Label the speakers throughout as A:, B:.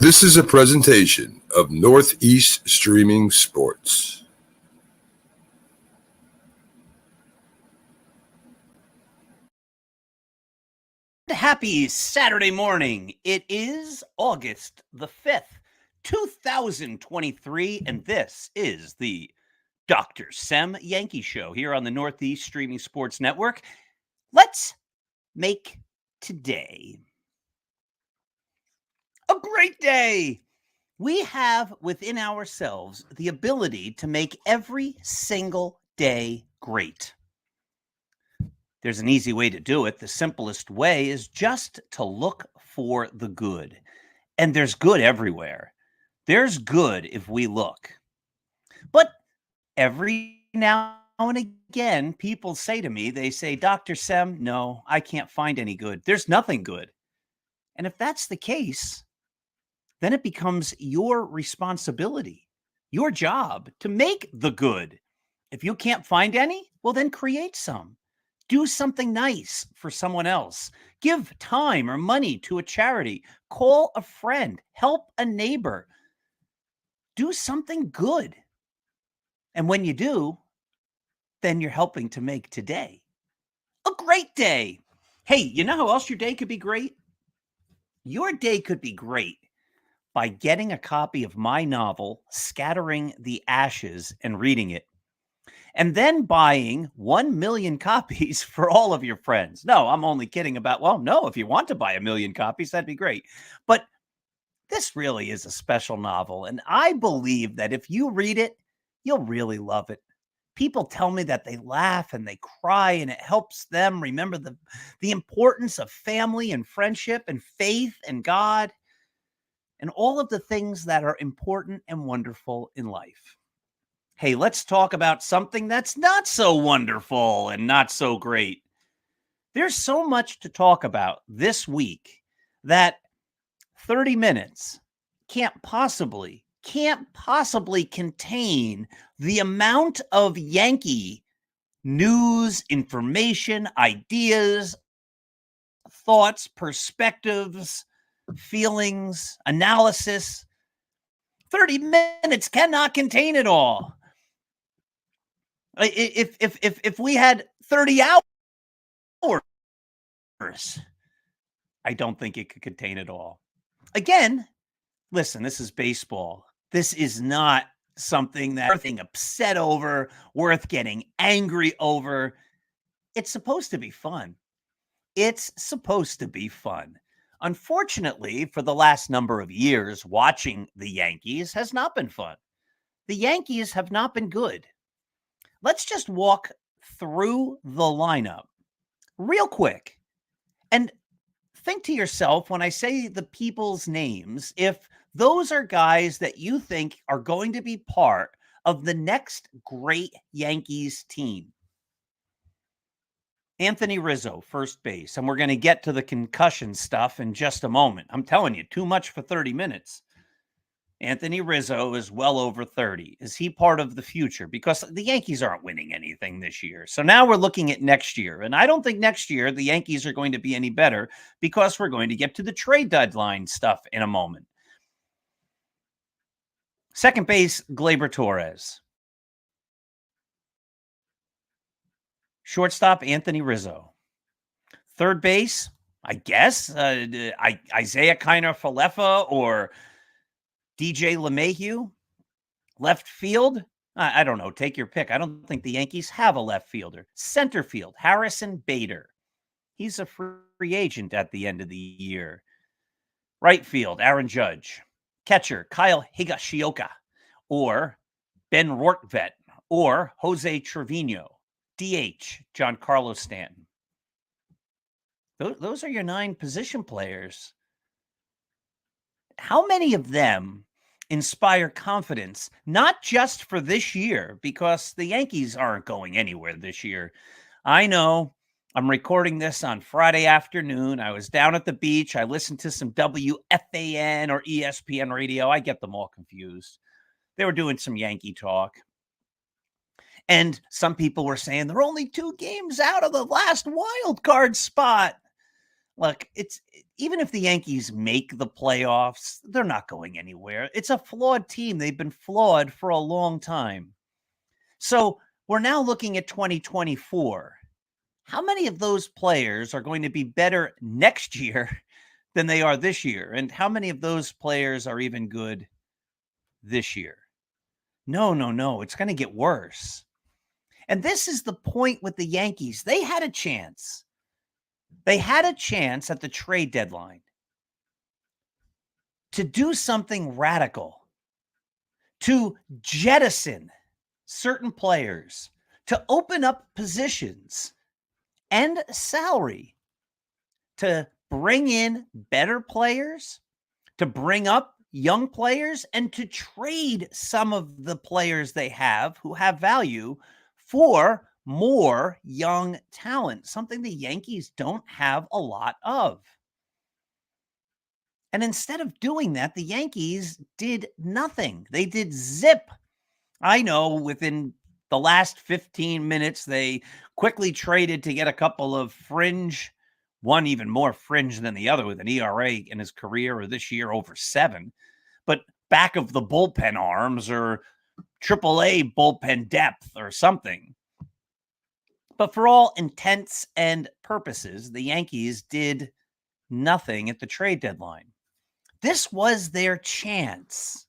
A: This is a presentation of Northeast Streaming Sports.
B: Happy Saturday morning. It is August the 5th, 2023, and this is the Dr. Sem Yankees Show here on the Northeast Streaming Sports Network. Let's make today a great day. We have within ourselves the ability to make every single day great. There's an easy way to do it. The simplest way is just to look for the good. And there's good everywhere. There's good if we look. But every now and again, people say to me, they say, Dr. Sem, no, I can't find any good. There's nothing good. And if that's the case, then it becomes your responsibility, your job to make the good. If you can't find any, well, then create some. Do something nice for someone else. Give time or money to a charity. Call a friend. Help a neighbor. Do something good. And when you do, then you're helping to make today a great day. Hey, you know how else your day could be great? Your day could be great by getting a copy of my novel, Scattering the Ashes, and reading it. And then buying 1 million copies for all of your friends. No, I'm only kidding about, well, no, if you want to buy 1 million copies, that'd be great. But this really is a special novel. And I believe that if you read it, you'll really love it. People tell me that they laugh and they cry and it helps them remember the importance of family and friendship and faith and God and all of the things that are important and wonderful in life. Hey, let's talk about something that's not so wonderful and not so great. There's so much to talk about this week that 30 minutes can't possibly contain the amount of Yankee news, information, ideas, thoughts, perspectives, feelings, analysis. 30 minutes cannot contain it all. If we had 30 hours, I don't think it could contain it all. Again, listen, this is baseball. This is not something that worth getting upset over, worth getting angry over. It's supposed to be fun. It's supposed to be fun. Unfortunately, for the last number of years, watching the Yankees has not been fun. The Yankees have not been good. Let's just walk through the lineup real quick and think to yourself when I say the people's names, if those are guys that you think are going to be part of the next great Yankees team. Anthony Rizzo, first base. And we're going to get to the concussion stuff in just a moment. I'm telling you, too much for 30 minutes. Anthony Rizzo is well over 30. Is he part of the future? Because the Yankees aren't winning anything this year. So now we're looking at next year. And I don't think next year the Yankees are going to be any better because we're going to get to the trade deadline stuff in a moment. Second base, Gleyber Torres. Shortstop, Anthony Rizzo. Third base, I guess, Isaiah Kiner-Falefa or DJ LeMahieu. Left field, I don't know. Take your pick. I don't think the Yankees have a left fielder. Center field, Harrison Bader. He's a free agent at the end of the year. Right field, Aaron Judge. Catcher, Kyle Higashioka or Ben Rortvedt or Jose Trevino. DH, Giancarlo Stanton. Those are your 9 position players. How many of them inspire confidence, not just for this year, because the Yankees aren't going anywhere this year. I know I'm recording this on Friday afternoon. I was down at the beach. I listened to some WFAN or ESPN radio. I get them all confused. They were doing some Yankee talk. And some people were saying they're only 2 games out of the last wild card spot. Look, it's even if the Yankees make the playoffs, they're not going anywhere. It's a flawed team. They've been flawed for a long time. So we're now looking at 2024. How many of those players are going to be better next year than they are this year? And how many of those players are even good this year? No. It's going to get worse. And this is the point with the Yankees. They had a chance. They had a chance at the trade deadline to do something radical, to jettison certain players, to open up positions and salary, to bring in better players, to bring up young players, and to trade some of the players they have who have value for more young talent, something the Yankees don't have a lot of. And instead of doing that, the Yankees did nothing. They did zip. I know within the last 15 minutes, they quickly traded to get a couple of fringe, one even more fringe than the other with an ERA in his career or this year over 7, but back of the bullpen arms or AAA bullpen depth or something. But for all intents and purposes, the Yankees did nothing at the trade deadline. This was their chance.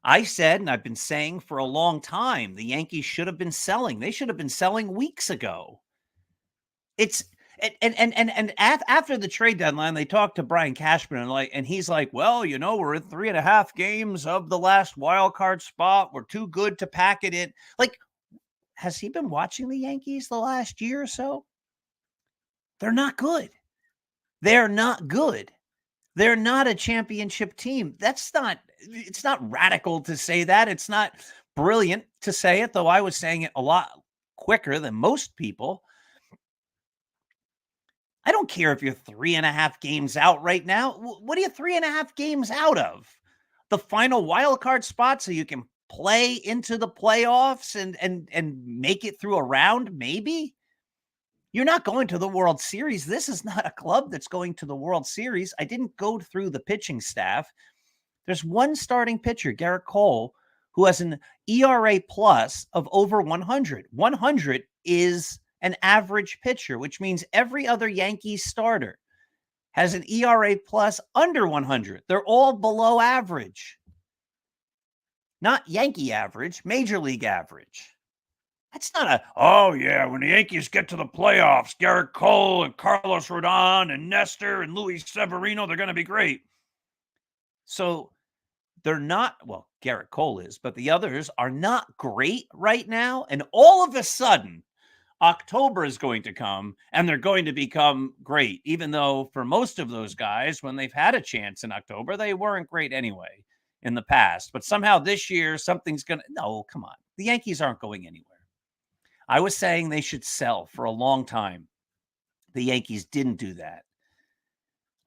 B: I said, and I've been saying for a long time, the Yankees should have been selling. They should have been selling weeks ago. After the trade deadline, they talked to Brian Cashman and he's like, well, we're at 3.5 games of the last wild card spot. We're too good to pack it in. Like, has he been watching the Yankees the last year or so? They're not good. They're not good. They're not a championship team. It's not radical to say that. It's not brilliant to say it, though I was saying it a lot quicker than most people. I don't care if you're 3.5 games out right now. What are you 3.5 games out of? The final wild card spot so you can play into the playoffs and make it through a round, maybe? You're not going to the World Series. This is not a club that's going to the World Series. I didn't go through the pitching staff. There's one starting pitcher, Garrett Cole, who has an ERA plus of over 100. 100 is an average pitcher, which means every other Yankees starter has an ERA plus under 100. They're all below average. Not Yankee average, Major League average. That's not when the Yankees get to the playoffs, Garrett Cole and Carlos Rodon and Nestor and Luis Severino, they're going to be great. So they're not, well, Garrett Cole is, but the others are not great right now. And all of a sudden, October is going to come and they're going to become great, even though for most of those guys, when they've had a chance in October, they weren't great anyway in the past. But somehow this year, no, come on. The Yankees aren't going anywhere. I was saying they should sell for a long time. The Yankees didn't do that.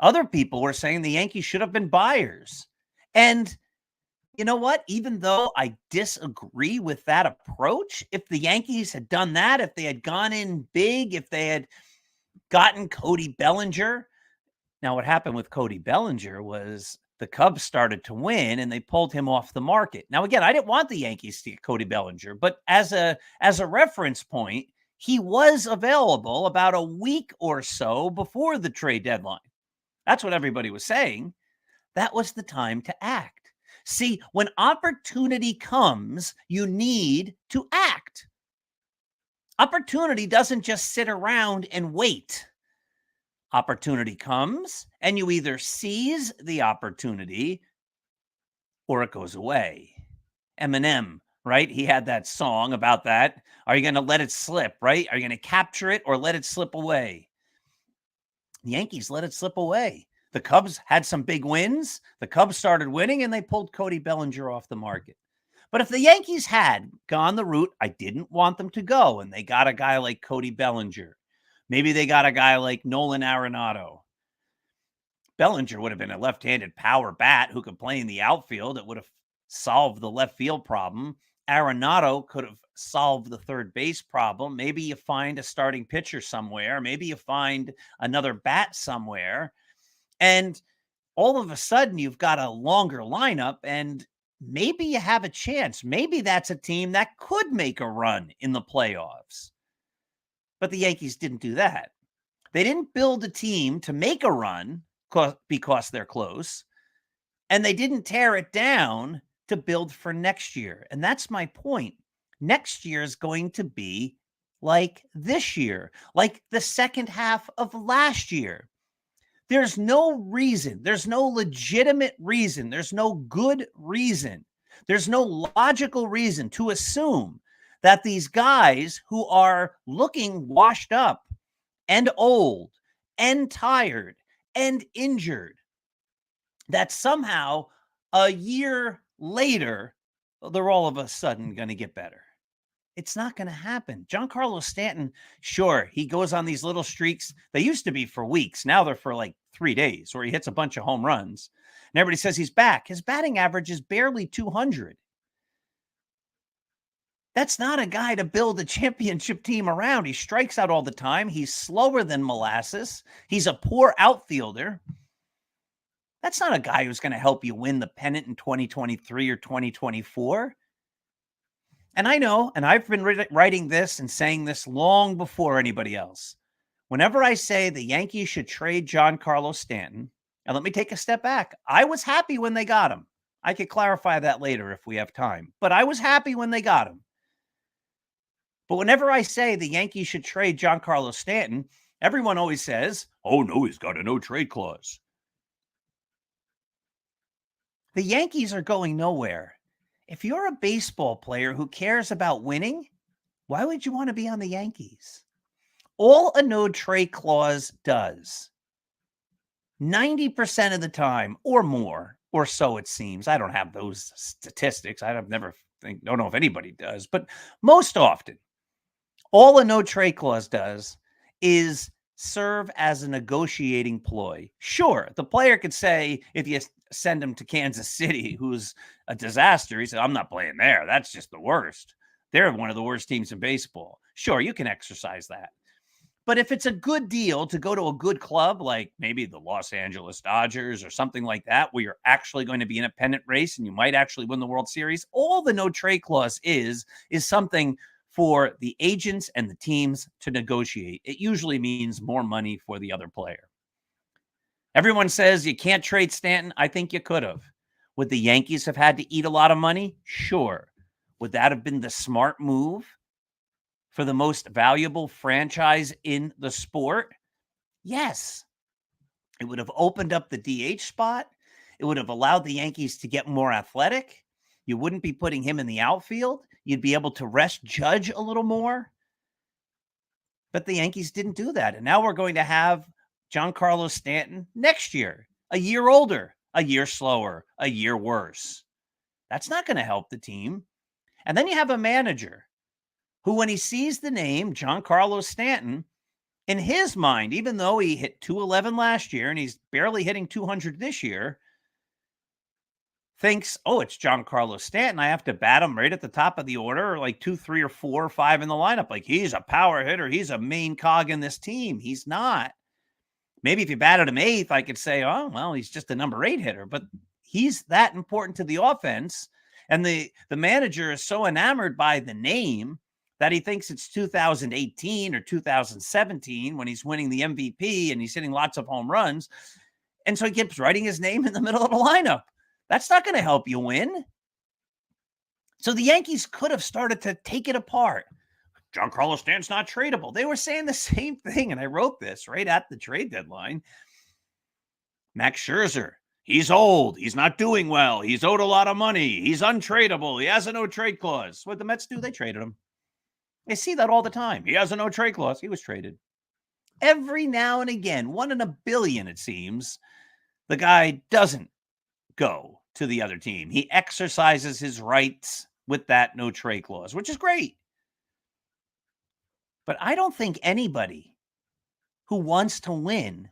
B: Other people were saying the Yankees should have been buyers. And you know what? Even though I disagree with that approach, if the Yankees had done that, if they had gone in big, if they had gotten Cody Bellinger. Now, what happened with Cody Bellinger was the Cubs started to win and they pulled him off the market. Now, again, I didn't want the Yankees to get Cody Bellinger, but as a reference point, he was available about a week or so before the trade deadline. That's what everybody was saying. That was the time to act. See, when opportunity comes, you need to act. Opportunity doesn't just sit around and wait. Opportunity comes and you either seize the opportunity or it goes away. Eminem, right? He had that song about that. Are you going to let it slip, right? Are you going to capture it or let it slip away? The Yankees let it slip away. The Cubs had some big wins. The Cubs started winning and they pulled Cody Bellinger off the market. But if the Yankees had gone the route I didn't want them to go and they got a guy like Cody Bellinger, maybe they got a guy like Nolan Arenado. Bellinger would have been a left-handed power bat who could play in the outfield. It would have solved the left field problem. Arenado could have solved the third base problem. Maybe you find a starting pitcher somewhere. Maybe you find another bat somewhere. And all of a sudden, you've got a longer lineup, and maybe you have a chance. Maybe that's a team that could make a run in the playoffs. But the Yankees didn't do that. They didn't build a team to make a run because they're close, and they didn't tear it down to build for next year. And that's my point. Next year is going to be like this year, like the second half of last year. There's no reason, there's no legitimate reason, there's no good reason, there's no logical reason to assume that these guys who are looking washed up and old and tired and injured, that somehow a year later, they're all of a sudden going to get better. It's not going to happen. Giancarlo Stanton, sure, he goes on these little streaks. They used to be for weeks. Now they're for like 3 days where he hits a bunch of home runs. And everybody says he's back. His batting average is barely 200. That's not a guy to build a championship team around. He strikes out all the time. He's slower than molasses. He's a poor outfielder. That's not a guy who's going to help you win the pennant in 2023 or 2024. And I know, and I've been writing this and saying this long before anybody else. Whenever I say the Yankees should trade Giancarlo Stanton, and let me take a step back. I was happy when they got him. I could clarify that later if we have time. But I was happy when they got him. But whenever I say the Yankees should trade Giancarlo Stanton, everyone always says, oh, no, he's got a no-trade clause. The Yankees are going nowhere. If you're a baseball player who cares about winning, why would you want to be on the Yankees? All a no-trade clause does, 90% of the time or more, or so it seems. I don't have those statistics. Don't know if anybody does, but most often, all a no-trade clause does is serve as a negotiating ploy. Sure, the player could say, if you send him to Kansas City, who's a disaster, he said, I'm not playing there. That's just the worst. They're one of the worst teams in baseball. Sure, you can exercise that. But if it's a good deal to go to a good club, like maybe the Los Angeles Dodgers or something like that, where you're actually going to be in a pennant race and you might actually win the World Series, all the no-trade clause is something for the agents and the teams to negotiate. It usually means more money for the other player. Everyone says you can't trade Stanton. I think you could have. Would the Yankees have had to eat a lot of money? Sure. Would that have been the smart move for the most valuable franchise in the sport? Yes. It would have opened up the DH spot. It would have allowed the Yankees to get more athletic. You wouldn't be putting him in the outfield. You'd be able to rest Judge a little more. But the Yankees didn't do that. And now we're going to have Giancarlo Stanton next year, a year older, a year slower, a year worse. That's not going to help the team. And then you have a manager who, when he sees the name Giancarlo Stanton, in his mind, even though he hit 211 last year and he's barely hitting 200 this year, thinks, oh, it's Giancarlo Stanton. I have to bat him right at the top of the order, or like 2, 3, or 4, or 5 in the lineup. Like, he's a power hitter. He's a main cog in this team. He's not. Maybe if you batted him 8th, I could say, oh, well, he's just a number 8 hitter. But he's that important to the offense. And the manager is so enamored by the name that he thinks it's 2018 or 2017 when he's winning the MVP and he's hitting lots of home runs. And so he keeps writing his name in the middle of the lineup. That's not going to help you win. So the Yankees could have started to take it apart. Giancarlo Stanton's not tradable. They were saying the same thing, and I wrote this right at the trade deadline. Max Scherzer, he's old. He's not doing well. He's owed a lot of money. He's untradeable. He has a no-trade clause. What the Mets do? They traded him. I see that all the time. He has a no-trade clause. He was traded. Every now and again, 1 in a billion, it seems, the guy doesn't go to the other team. He exercises his rights with that no-trade clause, which is great. But I don't think anybody who wants to win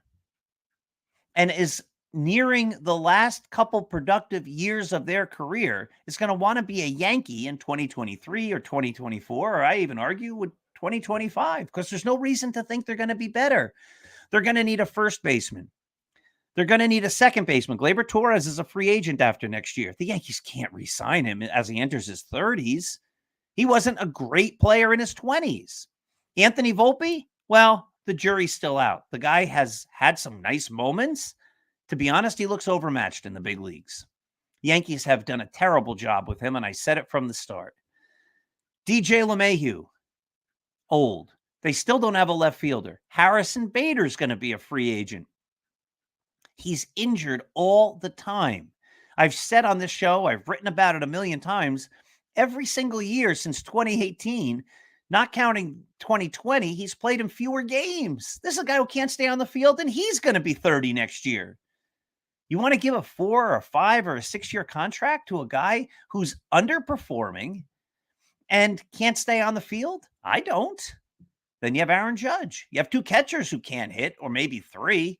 B: and is nearing the last couple productive years of their career is going to want to be a Yankee in 2023 or 2024, or I even argue with 2025, because there's no reason to think they're going to be better. They're going to need a first baseman. They're going to need a second baseman. Gleyber Torres is a free agent after next year. The Yankees can't re-sign him as he enters his 30s. He wasn't a great player in his 20s. Anthony Volpe, well, the jury's still out. The guy has had some nice moments. To be honest, he looks overmatched in the big leagues. Yankees have done a terrible job with him, and I said it from the start. DJ LeMahieu, old. They still don't have a left fielder. Harrison Bader's going to be a free agent. He's injured all the time. I've said on this show, I've written about it a million times, every single year since 2018, not counting 2020, he's played in fewer games. This is a guy who can't stay on the field, and he's going to be 30 next year. You want to give a 4 or a 5 or a 6-year contract to a guy who's underperforming and can't stay on the field? I don't. Then you have Aaron Judge. You have 2 catchers who can't hit, or maybe 3.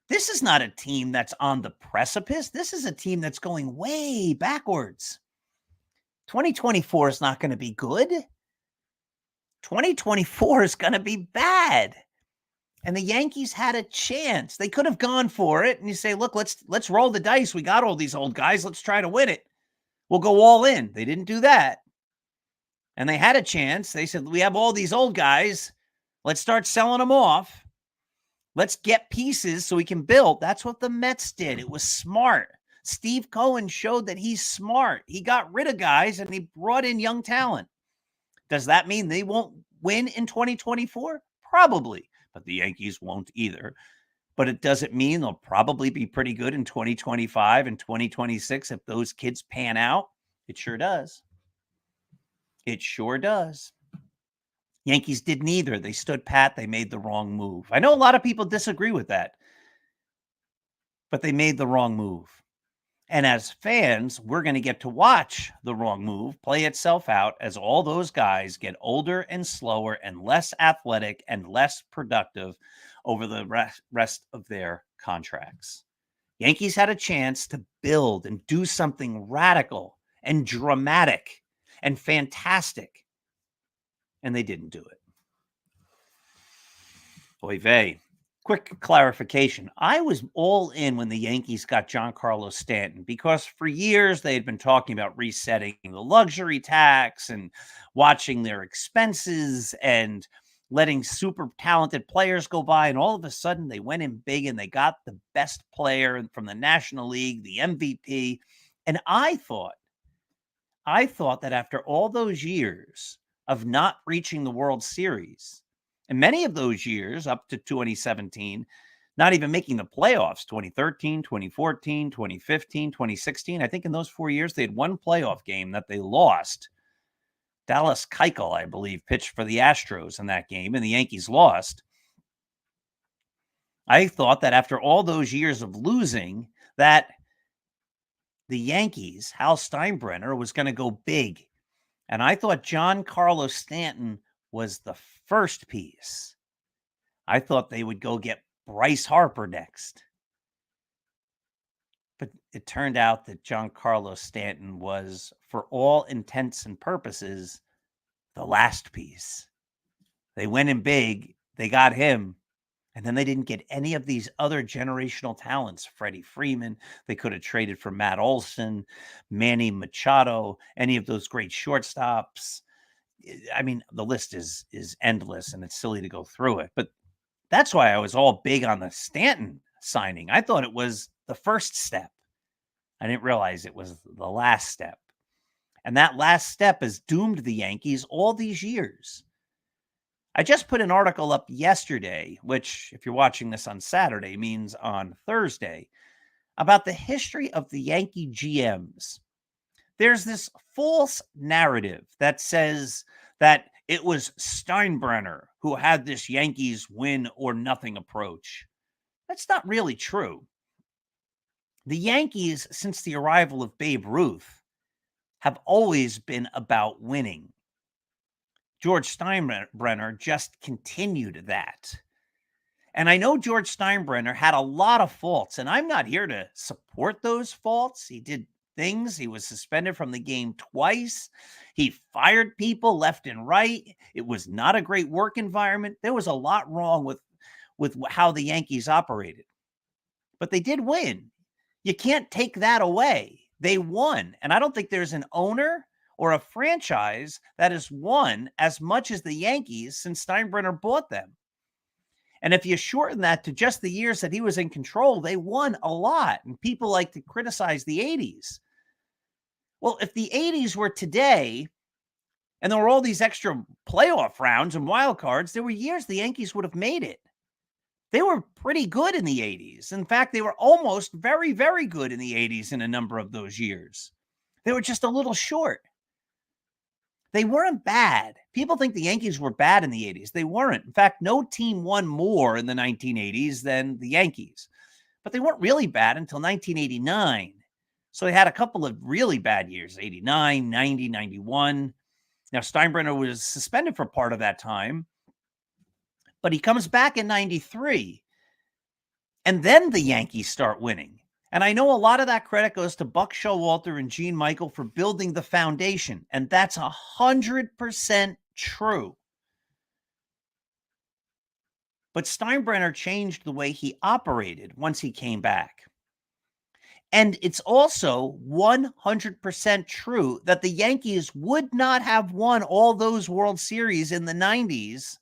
B: This is not a team that's on the precipice. This is a team that's going way backwards. 2024 is not going to be good. 2024 is going to be bad. And the Yankees had a chance. They could have gone for it. And you say, look, let's roll the dice. We got all these old guys. Let's try to win it. We'll go all in. They didn't do that. And they had a chance. They said, we have all these old guys. Let's start selling them off. Let's get pieces so we can build. That's what the Mets did. It was smart. Steve Cohen showed that he's smart. He got rid of guys and he brought in young talent. Does that mean they won't win in 2024? Probably. But the Yankees won't either. But it doesn't mean they'll probably be pretty good in 2025 and 2026 if those kids pan out. It sure does. It sure does. Yankees did neither. They stood pat. They made the wrong move. I know a lot of people disagree with that, but they made the wrong move. And as fans, we're going to get to watch the wrong move play itself out as all those guys get older and slower and less athletic and less productive over the rest of their contracts. Yankees had a chance to build and do something radical and dramatic and fantastic, and they didn't do it. Oy vey. Quick clarification. I was all in when the Yankees got Giancarlo Stanton because for years they had been talking about resetting the luxury tax and watching their expenses and letting super talented players go by. And all of a sudden they went in big and they got the best player from the National League, the MVP. And I thought that after all those years of not reaching the World Series, and many of those years up to 2017, not even making the playoffs, 2013, 2014, 2015, 2016. I think in those 4 years, they had one playoff game that they lost. Dallas Keuchel, I believe, pitched for the Astros in that game, and the Yankees lost. I thought that after all those years of losing, that the Yankees, Hal Steinbrenner, was going to go big. And I thought Giancarlo Stanton was the first piece. I thought they would go get Bryce Harper next. But it turned out that Giancarlo Stanton was, for all intents and purposes, the last piece. They went in big, they got him, and then they didn't get any of these other generational talents. Freddie Freeman, they could have traded for Matt Olson, Manny Machado, any of those great shortstops. I mean, the list is endless and it's silly to go through it, but that's why I was all big on the Stanton signing. I thought it was the first step. I didn't realize it was the last step. And that last step has doomed the Yankees all these years. I just put an article up yesterday, which if you're watching this on Saturday means on Thursday, about the history of the Yankee GMs. There's this false narrative that says that it was Steinbrenner who had this Yankees win or nothing approach. That's not really true. The Yankees, since the arrival of Babe Ruth, have always been about winning. George Steinbrenner just continued that. And I know George Steinbrenner had a lot of faults, and I'm not here to support those faults. He did things. He was suspended from the game twice. He fired people left and right. It was not a great work environment. There was a lot wrong with how the Yankees operated. But they did win. You can't take that away. They won. And I don't think there's an owner or a franchise that has won as much as the Yankees since Steinbrenner bought them. And if you shorten that to just the years that he was in control, they won a lot. And people like to criticize the 80s. Well, if the 80s were today and there were all these extra playoff rounds and wild cards, there were years the Yankees would have made it. They were pretty good in the 80s. In fact, they were almost very, very good in the 80s in a number of those years. They were just a little short. They weren't bad. People think the Yankees were bad in the 80s. They weren't. In fact, no team won more in the 1980s than the Yankees. But they weren't really bad until 1989. So they had a couple of really bad years, 89, 90, 91. Now, Steinbrenner was suspended for part of that time, but he comes back in 93. And then the Yankees start winning. And I know a lot of that credit goes to Buck Showalter and Gene Michael for building the foundation. And that's 100% true. But Steinbrenner changed the way he operated once he came back. And it's also 100% true that the Yankees would not have won all those World Series in the 90s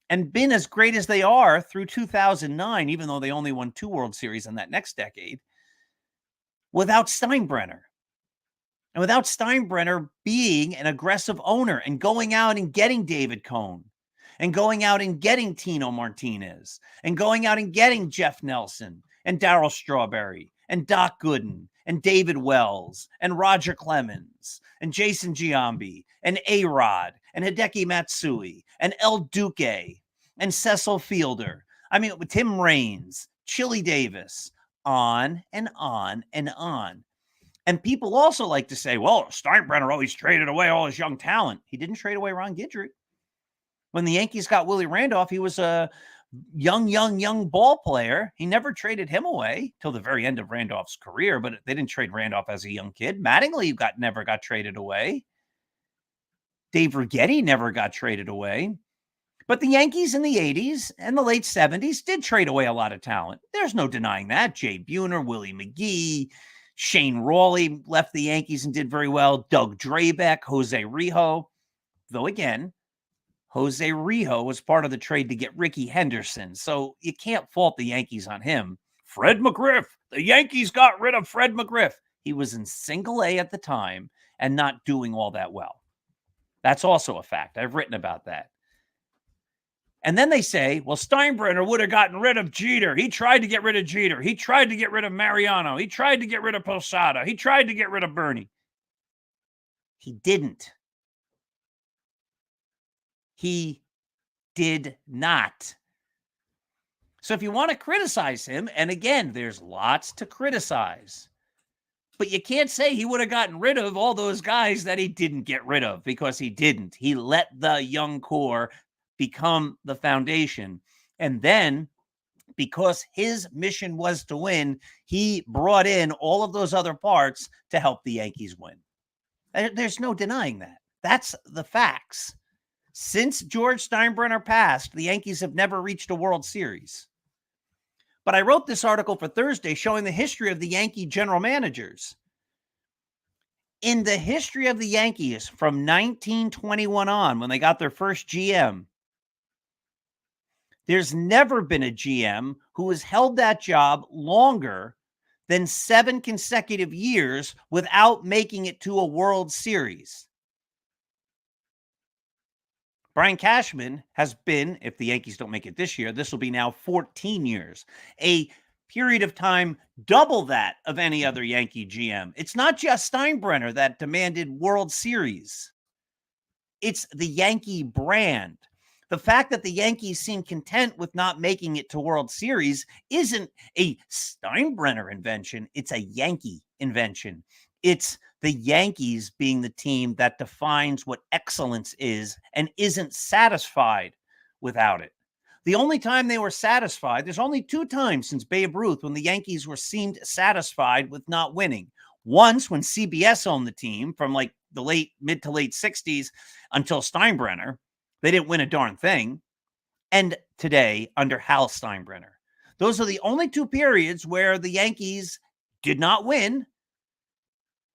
B: and been as great as they are through 2009, even though they only won 2 World Series in that next decade, without Steinbrenner. And without Steinbrenner being an aggressive owner and going out and getting David Cohn and going out and getting Tino Martinez and going out and getting Jeff Nelson and Darryl Strawberry and Doc Gooden and David Wells and Roger Clemens and Jason Giambi and A-Rod and Hideki Matsui and El Duque and Cecil Fielder. I mean, with Tim Raines, Chili Davis, on and on and on. And people also like to say, well, Steinbrenner always traded away all his young talent. He didn't trade away Ron Guidry. When the Yankees got Willie Randolph, he was a young ball player. He never traded him away till the very end of Randolph's career, but they didn't trade Randolph as a young kid. Mattingly never got traded away. Dave Righetti never got traded away. But the Yankees in the 80s and the late 70s did trade away a lot of talent. There's no denying that. Jay Buhner, Willie McGee, Shane Rawley left the Yankees and did very well. Doug Drabeck, Jose Rijo. Though again, Jose Rijo was part of the trade to get Ricky Henderson. So you can't fault the Yankees on him. Fred McGriff. The Yankees got rid of Fred McGriff. He was in single A at the time and not doing all that well. That's also a fact. I've written about that. And then they say, well, Steinbrenner would have gotten rid of Jeter. He tried to get rid of Jeter. He tried to get rid of Mariano. He tried to get rid of Posada. He tried to get rid of Bernie. He didn't. He did not. So if you want to criticize him, and again, there's lots to criticize, but you can't say he would have gotten rid of all those guys that he didn't get rid of, because he didn't. He let the young core become the foundation. And then, because his mission was to win, he brought in all of those other parts to help the Yankees win. There's no denying that. That's the facts. Since George Steinbrenner passed, the Yankees have never reached a World Series. But I wrote this article for Thursday showing the history of the Yankee general managers. In the history of the Yankees from 1921 on, when they got their first GM, there's never been a GM who has held that job longer than 7 consecutive years without making it to a World Series. Brian Cashman has been, if the Yankees don't make it this year, this will be now 14 years, a period of time double that of any other Yankee GM. It's not just Steinbrenner that demanded World Series. It's the Yankee brand. The fact that the Yankees seem content with not making it to World Series isn't a Steinbrenner invention. It's a Yankee invention. It's the Yankees being the team that defines what excellence is and isn't satisfied without it. The only time they were satisfied, there's only 2 times since Babe Ruth when the Yankees were seemed satisfied with not winning. Once when CBS owned the team from like the mid to late 60s until Steinbrenner. They didn't win a darn thing. And today under Hal Steinbrenner. Those are the only 2 periods where the Yankees did not win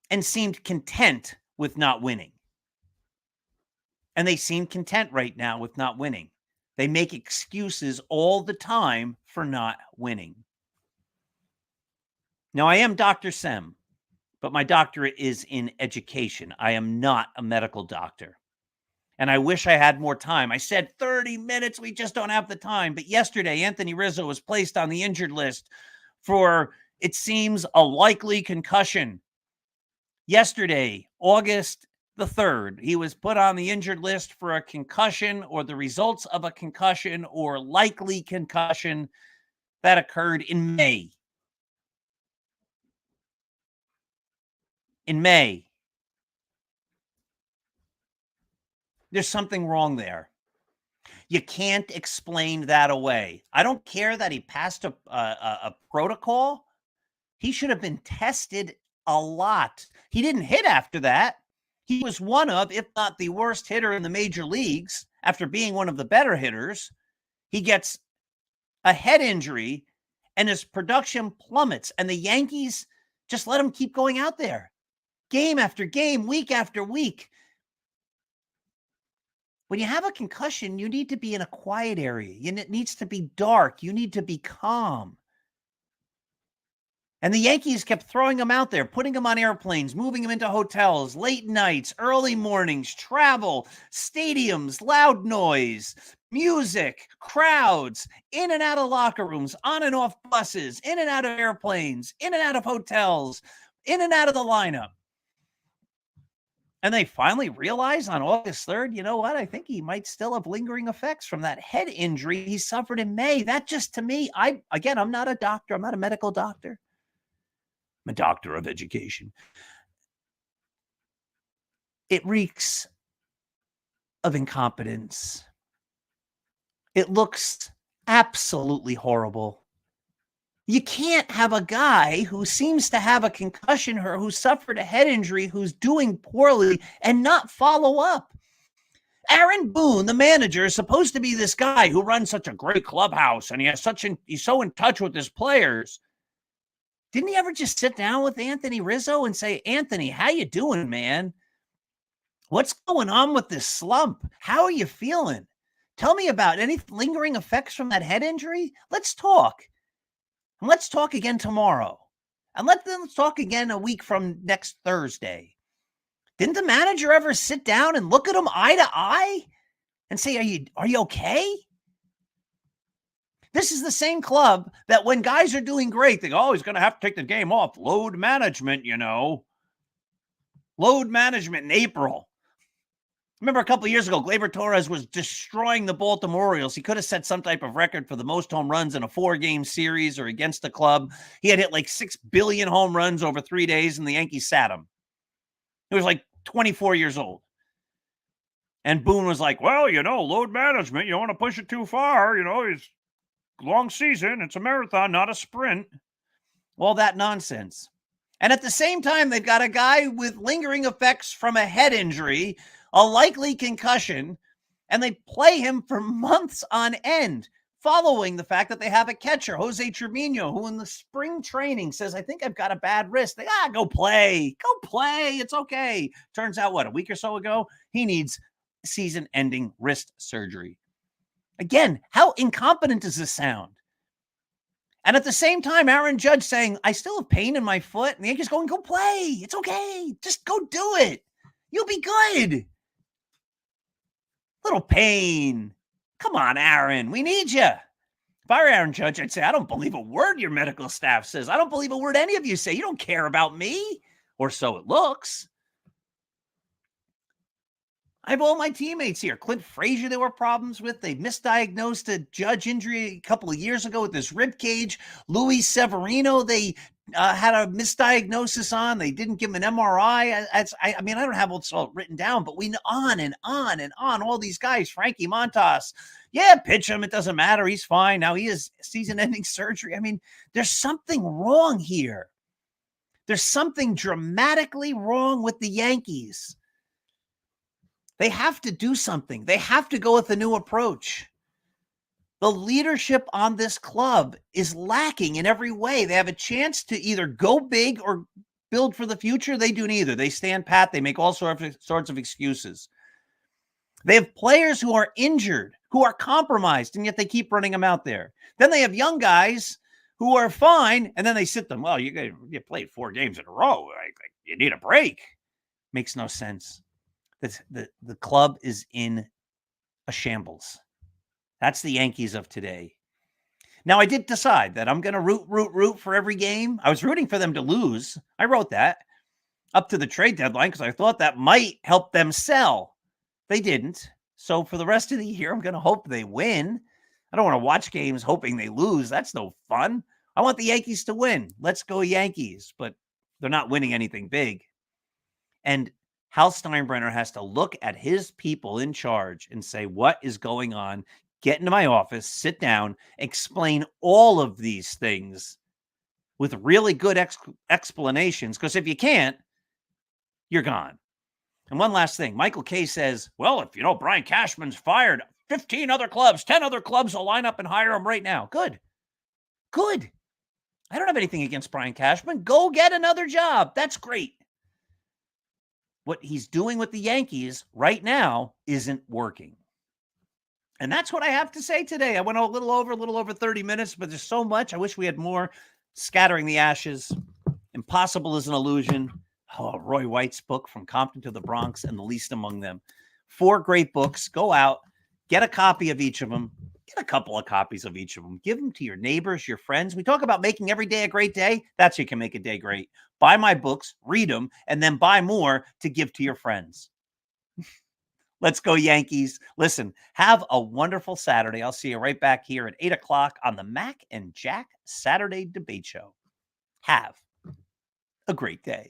B: and seemed content with not winning. And they seem content right now with not winning. They make excuses all the time for not winning. Now, I am Dr. Sem, but my doctorate is in education. I am not a medical doctor. And I wish I had more time. I said 30 minutes. We just don't have the time. But yesterday, Anthony Rizzo was placed on the injured list for, it seems, a likely concussion. Yesterday, August the 3rd, he was put on the injured list for a concussion or the results of a concussion or likely concussion that occurred in May. In May. There's something wrong there. You can't explain that away. I don't care that he passed a protocol. He should have been tested a lot. He didn't hit after that. He was one of, if not the worst hitter in the major leagues after being one of the better hitters. He gets a head injury and his production plummets. And the Yankees just let him keep going out there. Game after game, week after week. When you have a concussion, you need to be in a quiet area. It needs to be dark. You need to be calm. And the Yankees kept throwing him out there, putting him on airplanes, moving him into hotels, late nights, early mornings, travel, stadiums, loud noise, music, crowds, in and out of locker rooms, on and off buses, in and out of airplanes, in and out of hotels, in and out of the lineup. And they finally realized on August 3rd, you know what? I think he might still have lingering effects from that head injury he suffered in May. That just, to me, I'm not a doctor. I'm not a medical doctor. I'm a doctor of education. It reeks of incompetence. It looks absolutely horrible. You can't have a guy who seems to have a concussion or who suffered a head injury who's doing poorly and not follow up. Aaron Boone, the manager, is supposed to be this guy who runs such a great clubhouse and he's so in touch with his players. Didn't he ever just sit down with Anthony Rizzo and say, Anthony, how you doing, man? What's going on with this slump? How are you feeling? Tell me about any lingering effects from that head injury. Let's talk. And let's talk again tomorrow. And let's talk again a week from next Thursday. Didn't the manager ever sit down and look at him eye to eye and say, are you okay? This is the same club that when guys are doing great, they go, oh, he's going to have to take the game off. Load management, Load management in April. Remember a couple of years ago, Gleyber Torres was destroying the Baltimore Orioles. He could have set some type of record for the most home runs in a 4-game series or against the club. He had hit like 6 billion home runs over 3 days, and the Yankees sat him. He was like 24 years old. And Boone was like, well, load management. You don't want to push it too far. He's long season. It's a marathon, not a sprint. All that nonsense. And at the same time, they've got a guy with lingering effects from a head injury, a likely concussion, and they play him for months on end, following the fact that they have a catcher, Jose Trevino, who in the spring training says, I think I've got a bad wrist. They, go play. It's okay. Turns out, a week or so ago, he needs season-ending wrist surgery. Again, how incompetent does this sound? And at the same time, Aaron Judge saying, I still have pain in my foot. And the Yankees going, go play. It's okay. Just go do it. You'll be good. Little pain. Come on, Aaron. We need you. If I were Aaron Judge, I'd say, I don't believe a word your medical staff says. I don't believe a word any of you say. You don't care about me. Or so it looks. I have all my teammates here. Clint Frazier, there were problems with. They misdiagnosed a Judge injury a couple of years ago with this rib cage. Luis Severino, they had a misdiagnosis on. They didn't give him an MRI. I mean, I don't have what's all written down, but we on and on and on. All these guys, Frankie Montas, yeah, pitch him. It doesn't matter. He's fine. Now he has season-ending surgery. I mean, there's something wrong here. There's something dramatically wrong with the Yankees. They have to do something. They have to go with a new approach. The leadership on this club is lacking in every way. They have a chance to either go big or build for the future. They do neither. They stand pat. They make all sorts of excuses. They have players who are injured, who are compromised, and yet they keep running them out there. Then they have young guys who are fine, and then they sit them. Well, you played 4 games in a row. You need a break. Makes no sense. The club is in a shambles. That's the Yankees of today. Now, I did decide that I'm going to root for every game. I was rooting for them to lose. I wrote that up to the trade deadline because I thought that might help them sell. They didn't. So for the rest of the year, I'm going to hope they win. I don't want to watch games hoping they lose. That's no fun. I want the Yankees to win. Let's go Yankees. But they're not winning anything big. And Hal Steinbrenner has to look at his people in charge and say, what is going on? Get into my office, sit down, explain all of these things with really good explanations. Because if you can't, you're gone. And one last thing. Michael Kay says, well, if Brian Cashman's fired, 15 other clubs, 10 other clubs will line up and hire him right now. Good. I don't have anything against Brian Cashman. Go get another job. That's great. What he's doing with the Yankees right now isn't working. And that's what I have to say today. I went a little over 30 minutes, but there's so much. I wish we had more. Scattering the Ashes, Impossible is an Illusion, Roy White's book, From Compton to the Bronx, and The Least Among Them. 4 great books. Go out, get a copy of each of them. Get a couple of copies of each of them. Give them to your neighbors, your friends. We talk about making every day a great day. That's how you can make a day great. Buy my books, read them, and then buy more to give to your friends. Let's go Yankees. Listen, have a wonderful Saturday. I'll see you right back here at 8 o'clock on the Mac and Jack Saturday Debate Show. Have a great day.